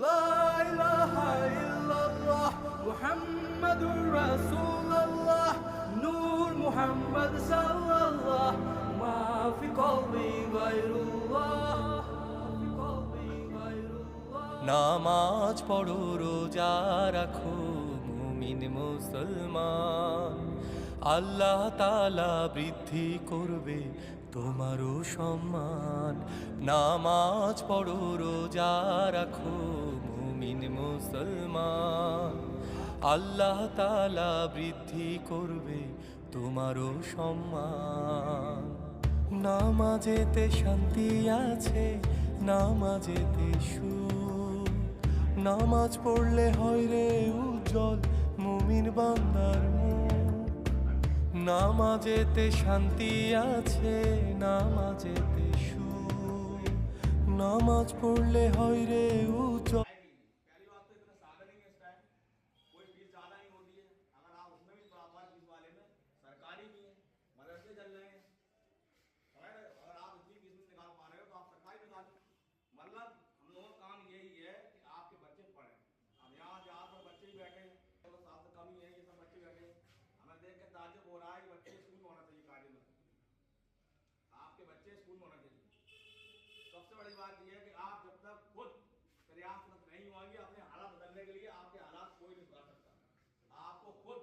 লা ইলাহা ইল্লাল্লাহ মুহাম্মাদুর রাসূলুল্লাহ নূর মুহাম্মদ সাল্লাল্লাহ মা ফি কলবি গায়রুল্লাহ নামাজ পড়ো রোজা রাখো মুমিন মুসলমান, আল্লাহ তাআলা বৃদ্ধি করবে তোমারও সম্মান। নামাজ পড়ো রোজা রাখো মুমিন মুসলমান, আল্লাহ তাআলা বৃদ্ধি করবে তোমারও সম্মান। নামাজেতে শান্তি আছে, নামাজেতে সুখ, নামাজ পড়লে হয় রে উজ্জ্বল মুমিন বান্দার মুখ। নামাজেতে শান্তি আছে, নামাজেতে সুখ, নামাজ পড়লে হয় রে উজ্জ্বল। पहली बात तो इतना साधन ही है इस टाइम, कोई फीस ज़्यादा नहीं होती है। अगर आप उसमें भी थोड़ा बहुत फीस वाले में सरकारी भी है, मदरसे चल रहे हैं। अगर आप इतनी फीस नहीं निकाल पा रहे हो तो आप सरकारी निकालो। मतलब हम लोगों का काम यही है कि आपके बच्चे पढ़ें। अब यहाँ ज़्यादातर बच्चे ही बैठे हैं, तो साथ तो कम ही है, ये सब बच्चे बैठे हैं। हमें देख के ताज्जुब हो रहा है कि बच्चे स्कूल में होना चाहिए कार्य में, आपके बच्चे स्कूल में होना चाहिए। सबसे बड़ी बात यह है कि आप जब तक खुद प्रयासरत नहीं होंगे अपने हालात बदलने के लिए, आपके हालात कोई नहीं सुधार सकता। आपको खुद